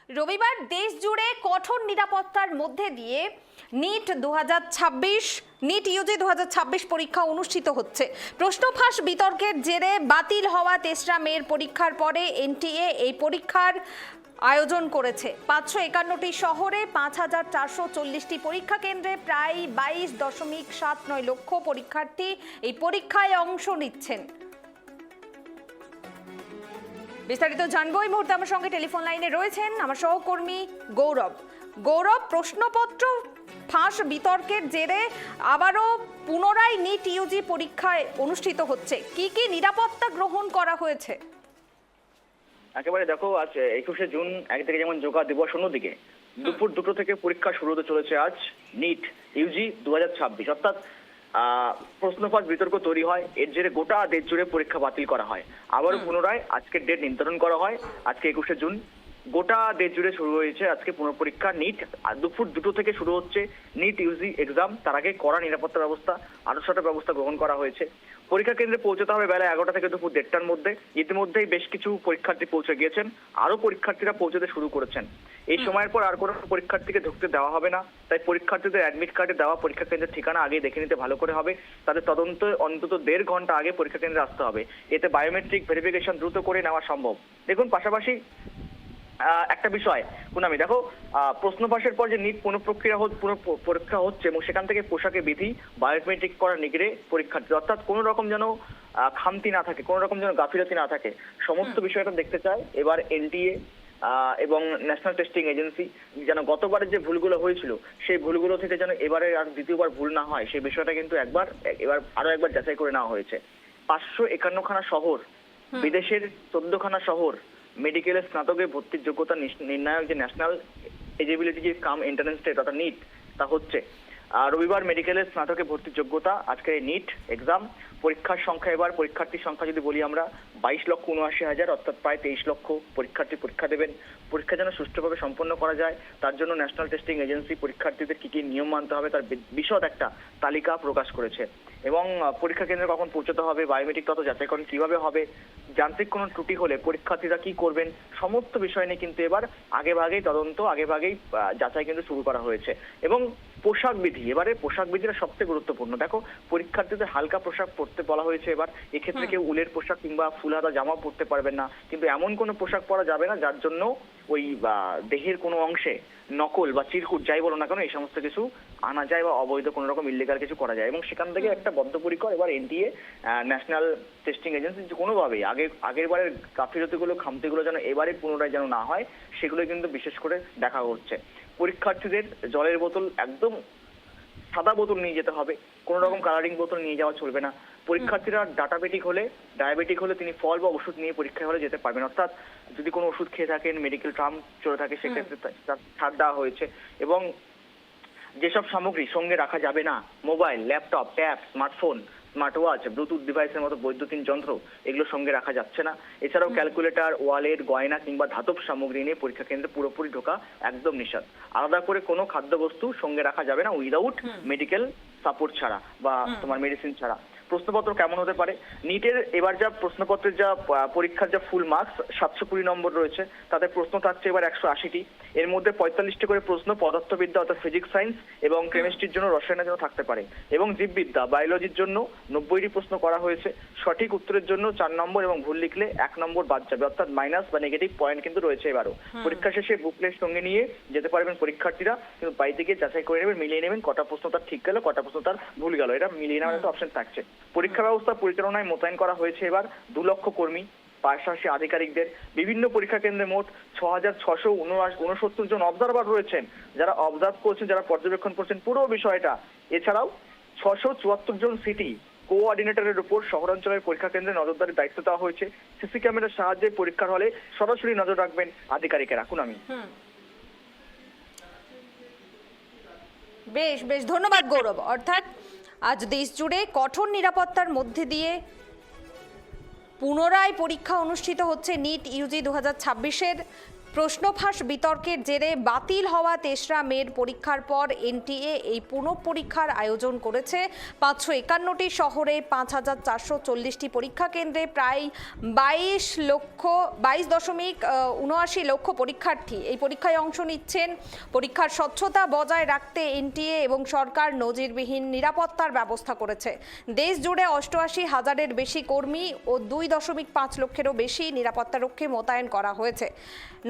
রবিবার দেশ জুড়ে কঠোর নিরাপত্তার মধ্যে দিয়ে নিট ইউজি 2026 পরীক্ষা অনুষ্ঠিত হচ্ছে। প্রশ্ন ফাঁস বিতর্কের জেরে বাতিল হওয়া 3রা মের পরীক্ষার পরে এনটিএ এই পরীক্ষার আয়োজন করেছে। 551টি শহরে 5440টি পরীক্ষা কেন্দ্রে প্রায় 22.79 লক্ষ পরীক্ষার্থী এই পরীক্ষায় অংশ নিচ্ছেন। বিস্তারিত জানবো এই মুহূর্তে আমার সঙ্গে টেলিফোন লাইনে রয়েছেন আমার সহকর্মী গৌরব। প্রশ্নপত্র ফাঁস বিতর্কের জেরে আবারও পুনরায় নিট ইউজি পরীক্ষায় অনুষ্ঠিত হচ্ছে, কি কি নিরাপত্তা গ্রহণ করা হয়েছে? একেবারে দেখো, আজ 21শে জুন একদিকে যেমন যোগা দিবস, অন্যদিকে দুপুর 2টো থেকে পরীক্ষা শুরু হতে চলেছে আজ নিট ইউজি 2026। অর্থাৎ প্রশ্নপত্র বিতর্ক তৈরি হয়, এর জেরে গোটা দেশ জুড়ে পরীক্ষা বাতিল করা হয়। আবারও পুনরায় আজকের ডেট নির্ধারণ করা হয়। আজকে 21শে জুন, গোটা দেশ জুড়ে শুরু হয়েছে আজকে পুনঃপরীক্ষা নিট। দুপুর 2টো থেকে শুরু হচ্ছে নিট ইউজি এক্সাম। তার আগে কড়া নিরাপত্তা ব্যবস্থা, আরো ব্যবস্থা গ্রহণ করা হয়েছে। পরীক্ষা কেন্দ্রে পৌঁছতে হবে বেলা 11টা থেকে দুপুর 1:30টার মধ্যে। ইতিমধ্যেই বেশ কিছু পরীক্ষার্থী পৌঁছে গিয়েছেন, আরো পরীক্ষার্থীরা পৌঁছতে শুরু করেছেন। এই সময়ের পর আর কোনো পরীক্ষার্থীকে ঢুকতে দেওয়া হবে না। তাই পরীক্ষার্থীদের অ্যাডমিট কার্ডে দেওয়া পরীক্ষা কেন্দ্রের ঠিকানা আগে দেখে নিতে ভালো করে হবে। তাদের তদন্ত অন্তত 1.5 ঘন্টা আগে পরীক্ষা কেন্দ্রে আসতে হবে। এতে বায়োমেট্রিক ভেরিফিকেশন দ্রুত করে নেওয়া সম্ভব। দেখুন, পাশাপাশি একটা বিষয় কুনামি, দেখো, প্রশ্ন ফাঁসের পর যে নিট পরীক্ষা হচ্ছে এবং সেখান থেকে পোশাকে বিধি, বায়োমেট্রিক করা নিগড়ে পরীক্ষার্থী, অর্থাৎ কোনো রকম যেন খামতি না থাকে, কোনো রকম যেন গাফিলতি না থাকে, সমস্ত বিষয়টা দেখতে চায় এবার এনটিএ এবং ন্যাশনাল টেস্টিং এজেন্সি। যেন গতবারের যে ভুলগুলো হয়েছিল সেই ভুলগুলো থেকে যেন এবারে আর দ্বিতীয়বার ভুল না হয়, সেই বিষয়টা কিন্তু এবার আরো একবার যাচাই করে নেওয়া হয়েছে। 551খানা শহর, বিদেশের 14খানা শহর, মেডিকেলের স্নাতকে ভর্তির যোগ্যতা নির্ণায়ক যে ন্যাশনাল এলিজিবিলিটি কাম এন্ট্রান্স টেস্ট অর্থাৎ নিট, তা হচ্ছে। রবিবার মেডিকেলের স্নাতকে ভর্তির যোগ্যতা, আজকে নিট এক্সাম। পরীক্ষার সংখ্যা, এবার পরীক্ষার্থীর সংখ্যা যদি বলি আমরা, 22,79,000, অর্থাৎ প্রায় 23 লক্ষ পরীক্ষার্থী পরীক্ষা দেবেন। পরীক্ষা যেন সুষ্ঠুভাবে সম্পন্ন করা যায় তার জন্য ন্যাশনাল টেস্টিং এজেন্সি পরীক্ষার্থীদের কি কি নিয়ম মানতে হবে তার বিশদ একটা তালিকা প্রকাশ করেছে। এবং পরীক্ষা কেন্দ্রে কখন পৌঁছতে হবে, বায়োমেট্রিক তথ্য যাচাইকরণ কিভাবে হবে, যান্ত্রিক কোনো ত্রুটি হলে পরীক্ষার্থীরা কি করবেন, সমস্ত বিষয় নিয়ে কিন্তু এবার আগেভাগেই তদন্ত, আগেভাগেই যাচাই কিন্তু শুরু করা হয়েছে। এবং পোশাক বিধি, এবারে পোশাক বিধিটা সবচেয়ে গুরুত্বপূর্ণ। দেখো, পরীক্ষার্থীদের হালকা পোশাক পরতে বলা হয়েছে এবার। এক্ষেত্রে কেউ উলের পোশাক কিংবা ফুলহাতা জামা পরতে পারবেন না, কিন্তু এমন কোনো পোশাক পরা যাবে না যার জন্য ওই দেহের কোনো অংশে নকল বা চিরকুট যাই বলো না কেন এই সমস্ত কিছু আনা যায় বা অবৈধ কোনো রকম ইলিগাল কিছু করা যায়। এবং সেখান থেকে একটা বদ্ধপরিকর এবার এনটিএ ন্যাশনাল টেস্টিং এজেন্সি কোনোভাবেই আগের বারের গাফিলতিগুলো, খামতিগুলো যেন এবারে পুনরায় যেন না হয়, সেগুলো কিন্তু বিশেষ করে দেখা হচ্ছে। পরীক্ষার্থীদের জলের বোতল একদম সাদা বোতল নিয়ে যেতে হবে, কোনো রকম কালারিং বোতল নিয়ে যাওয়া চলবে না। পরীক্ষার্থীরা ডায়াবেটিক হলে তিনি ফল বা ওষুধ নিয়ে পরীক্ষা হলে যেতে পারবেন, অর্থাৎ যদি কোনো ওষুধ খেয়ে থাকেন, মেডিকেল ট্রাম চলে থাকে, সেক্ষেত্রে তার ছাড় দেওয়া হয়েছে। এবং যেসব সামগ্রী সঙ্গে রাখা যাবে না, mobile, laptop, tab, smartphone, smart watch, Bluetooth ডিভাইসের মতো বৈদ্যুতিন যন্ত্র, এগুলো সঙ্গে রাখা যাচ্ছে না। এছাড়াও ক্যালকুলেটর, ওয়ালেট, গয়না কিংবা ধাতব সামগ্রী নিয়ে পরীক্ষা কেন্দ্রে পুরোপুরি ঢোকা একদম নিষেধ। আলাদা করে কোনো খাদ্যবস্তু সঙ্গে রাখা যাবে না উইদাউট মেডিকেল সাপোর্ট ছাড়া বা তোমার মেডিসিন ছাড়া। প্রশ্নপত্র কেমন হতে পারে, নিটের এবার যা প্রশ্নপত্রের যা পরীক্ষার যা ফুল মার্কস 720 নম্বর রয়েছে, তাতে প্রশ্ন থাকছে এবার 180টি। এর মধ্যে 45টি করে প্রশ্ন পদার্থবিদ্যা অর্থাৎ ফিজিক্স সায়েন্স এবং কেমিস্ট্রির জন্য, রসায়নের জন্য থাকতে পারে। এবং জীববিদ্যা, বায়োলজির জন্য 90টি প্রশ্ন করা হয়েছে। সঠিক উত্তরের জন্য 4 নম্বর এবং ভুল লিখলে 1 নম্বর বাদ যাবে, অর্থাৎ মাইনাস বা নেগেটিভ পয়েন্ট কিন্তু রয়েছে এবারও। পরীক্ষা শেষে বুকলেট সঙ্গে নিয়ে যেতে পারবেন পরীক্ষার্থীরা, কিন্তু বাড়িতে গিয়ে যাচাই করে নেবেন, মিলিয়ে নেবেন কটা প্রশ্ন তার ঠিক গেল, কটা প্রশ্ন তার ভুল গেল, এটা মিলিয়ে নেওয়ার একটা অপশন থাকছে। পরীক্ষা ব্যবস্থা পরিচালনায় মোতায়েন করা হয়েছে এবার 2 লক্ষ কর্মী, পাশাপাশি আধিকারিকদের। বিভিন্ন পরীক্ষা কেন্দ্রে মোট 6,669 জন অবজারভার রয়েছেন, যারা অবজার্ভ করছেন, যারা পর্যবেক্ষণ করছেন পুরো বিষয়টা। এছাড়াও 674 জন সিটি কোঅর্ডিনেটরের উপর শহরাঞ্চলের পরীক্ষা কেন্দ্রে নজরদারির দায়িত্ব দেওয়া হয়েছে। সিসি ক্যামেরার সাহায্যে পরীক্ষার হলে সরাসরি নজর রাখবেন আধিকারিকেরা। কুনামি, বেশ ধন্যবাদ গৌরব। অর্থাৎ আজ দেশ জুড়ে কঠোর নিরাপত্তার মধ্যে দিয়ে পুনরায় পরীক্ষা অনুষ্ঠিত হচ্ছে নিট ইউজি 2026-এর। প্রশ্নফাঁস বিতর্কের জেরে বাতিল হওয়া ৩রা মের পরীক্ষার পর এনটিএ এই পুনঃপরীক্ষার আয়োজন করেছে। ৫৫১টি শহরে ৫,৪৪০টি পরীক্ষা কেন্দ্রে প্রায় 22.79 লক্ষ পরীক্ষার্থী এই পরীক্ষায় অংশ নিচ্ছেন। পরীক্ষার স্বচ্ছতা বজায় রাখতে এনটিএ এবং সরকার নজিরবিহীন নিরাপত্তার ব্যবস্থা করেছে। দেশ জুড়ে ৮৮,০০০-এর বেশি কর্মী ও 2.5 লক্ষেরও বেশি নিরাপত্তারক্ষী মোতায়েন করা হয়েছে।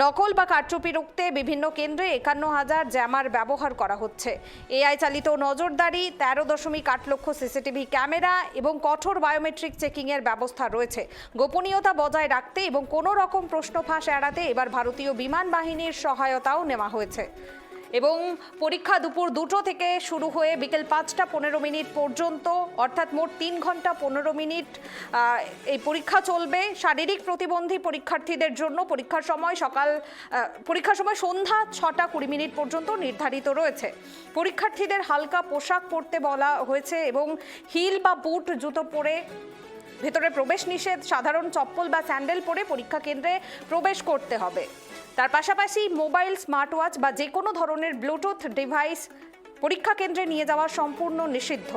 নকল বা কারচুপি রুখতে বিভিন্ন কেন্দ্রে ৫১,০০০ জ্যামার ব্যবহার করা হচ্ছে। এআই চালিত নজরদারি, 13.8 লক্ষ সিসিটিভি ক্যামেরা এবং কঠোর বায়োমেট্রিক চেকিংয়ের ব্যবস্থা রয়েছে। গোপনীয়তা বজায় রাখতে এবং কোনো রকম প্রশ্নফাঁস এড়াতে এবার ভারতীয় বিমান বাহিনীর সহায়তাও নেওয়া হয়েছে। এবং পরীক্ষা দুপুর 2টো থেকে শুরু হয়ে বিকেল 5টা 15 মিনিট পর্যন্ত, অর্থাৎ মোট 3 ঘন্টা 15 মিনিট এই পরীক্ষা চলবে। শারীরিক প্রতিবন্ধী পরীক্ষার্থীদের জন্য পরীক্ষার সময় সন্ধ্যা 6টা 20 মিনিট পর্যন্ত নির্ধারিত রয়েছে। পরীক্ষার্থীদের হালকা পোশাক পরতে বলা হয়েছে এবং হিল বা বুট জুতো পরে ভেতরে প্রবেশ নিষেধ। সাধারণ চপ্পল বা স্যান্ডেল পরে পরীক্ষা কেন্দ্রে প্রবেশ করতে হবে। তার পাশাপাশি মোবাইল, স্মার্ট ওয়াচ বা যে কোনো ধরনের ব্লুটুথ ডিভাইস পরীক্ষা কেন্দ্রে নিয়ে যাওয়া সম্পূর্ণ নিষিদ্ধ।